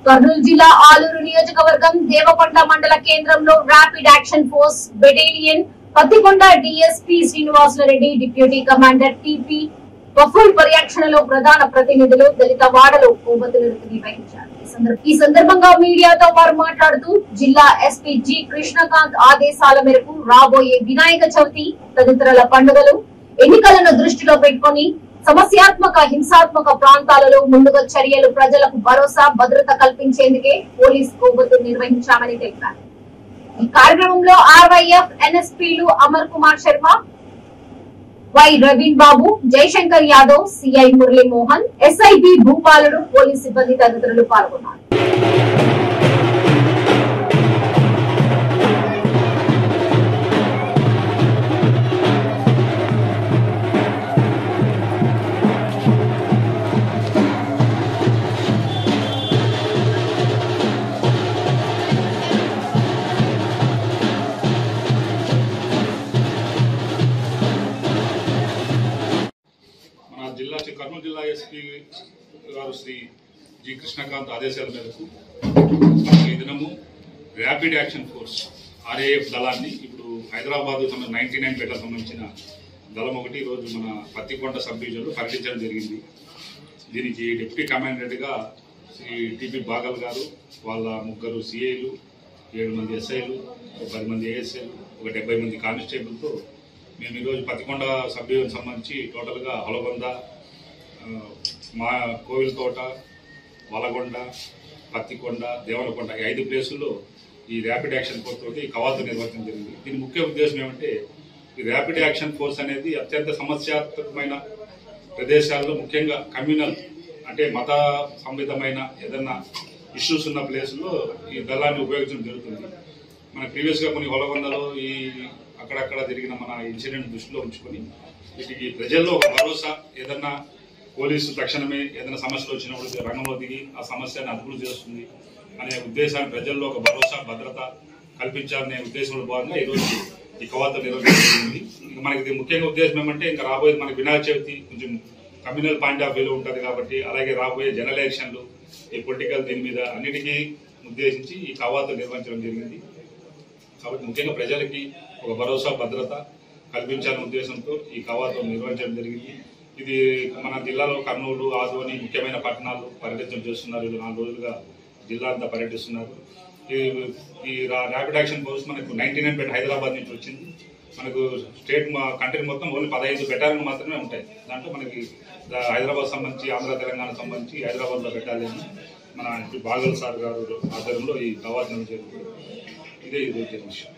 కర్నూలు జిల్లా ఆలూరు నియోజకవర్గం దేవకొండ మండల కేంద్రంలో rapid action force battalion Pattikonda DSP Srinivasulu Reddy deputy commander TP వఫూల్ పర్యవేక్షణలో ప్రధాన ప్రతినిధులు దళిత వాడలో కొవ్వొత్తులను నిర్వహించారు. ఈ సందర్భంగా మీడియాతో వారు మాట్లాడుతూ జిల్లా ఎస్పీ జి కృష్ణకాంత్ ఆదేశాల మేరకు రాబోయే వినాయక చవితి తదితర పండుగలు ఎన్నికలను దృష్టిలో పెట్టుకుని సమస్యాత్మక హింసాత్మక ప్రాంతాలలో ముందుగా చర్యలు ప్రజలకు భరోసా భద్రత కల్పించేందుకే పోలీస్ కొవ్వొత్తు నిర్వహించామని తెలిపారు. ఈ కార్యక్రమంలో ఆర్వైఎఫ్ ఎన్ఎస్పీలు Amar Kumar Sharma, Y Raveen Babu, Jayashankar Yadav, CI Murali Mohan, SI B Bhupaludu, police సిబ్బంది తదితరులు పాల్గొన్నారు. కర్నూలు జిల్లా ఎస్పీ గారు శ్రీ జి కృష్ణకాంత్ ఆదేశాల మేరకు ఈ దినము ర్యాపిడ్ యాక్షన్ ఫోర్స్ ఆర్ఏఎఫ్ దళాన్ని ఇప్పుడు హైదరాబాద్ 99 పేటకు సంబంధించిన దళం ఒకటి ఈరోజు మన పత్తికొండ సబ్ డివిజన్లో పర్యటించడం జరిగింది. దీనికి డిప్యూటీ కమాండెంట్గా శ్రీ టిపి బాగల్ గారు, వాళ్ళ 3 సిఐలు, 7 మంది ఎస్ఐలు, 10 మంది ఏఎస్ఐలు, ఒక 70 మంది కానిస్టేబుల్తో మేము ఈరోజు పత్తికొండ సబ్ డివిజన్ సంబంధించి టోటల్గా హొలగొంద, మా కోవిల్ తోట, వలగొండ, పత్తికొండ, దేవరకొండ ఈ 5 ప్లేసుల్లో ఈ ర్యాపిడ్ యాక్షన్ ఫోర్స్ తోటి కవాతు నిర్వహించడం జరిగింది. దీని ముఖ్య ఉద్దేశం ఏమంటే ఈ ర్యాపిడ్ యాక్షన్ ఫోర్స్ అనేది అత్యంత సమస్యాత్మకమైన ప్రదేశాల్లో ముఖ్యంగా కమ్యూనల్ అంటే మత సంబంధమైన ఏదన్నా ఇష్యూస్ ఉన్న ప్లేసుల్లో ఈ దళాన్ని ఉపయోగించడం జరుగుతుంది. మన ప్రీవియస్గా కొన్ని హొలగొండలో ఈ అక్కడక్కడ జరిగిన మన ఇన్సిడెంట్ దృష్టిలో ఉంచుకొని వీటికి ప్రజల్లో ఒక భరోసా, ఏదన్నా పోలీసు తక్షణమే ఏదైనా సమస్యలు వచ్చినప్పుడు రంగంలో దిగి ఆ సమస్యను అదుపులు చేస్తుంది అనే ఉద్దేశాన్ని ప్రజల్లో ఒక భరోసా భద్రత కల్పించాలనే ఉద్దేశంలో భాగంగా ఈరోజు ఈ కవాతు నిర్వహించబడింది. ఇంకా మనకి ముఖ్యంగా ఉద్దేశం ఏమంటే ఇంకా రాబోయేది మనకి వినాయక చవితి కొంచెం కమ్యూనల్ పాయింట్ ఆఫ్ వ్యూలో ఉంటుంది కాబట్టి, అలాగే రాబోయే జనరల్ ఎలక్షన్లు ఈ పొలిటికల్ దీని మీద అన్నిటికీ ఉద్దేశించి ఈ కవాతు నిర్వహించడం జరిగింది. కాబట్టి ముఖ్యంగా ప్రజలకి ఒక భరోసా భద్రత కల్పించాలనే ఉద్దేశంతో ఈ కవాతు నిర్వహించడం జరిగింది. ఇది మన జిల్లాలో కర్నూలు, ఆదోని ముఖ్యమైన పట్టణాలు పర్యటన చేస్తున్నారు. 4 రోజులుగా జిల్లా అంతా పర్యటిస్తున్నారు. ఈ ర్యాపిడ్ యాక్షన్ ఫోర్స్ మనకు 99 పేట హైదరాబాద్ నుంచి వచ్చింది. మనకు స్టేట్ కంట్రీ మొత్తం ఓన్లీ 15 బెటాలియన్లు మాత్రమే ఉంటాయి. దాంట్లో మనకి హైదరాబాద్ సంబంధించి, ఆంధ్ర తెలంగాణ సంబంధించి హైదరాబాద్లో బెటాలియన్ మన బాగల్ సార్ గారు ఆధ్వర్యంలో ఈ కవాతు జరుగుతుంది. ఇదే విషయం.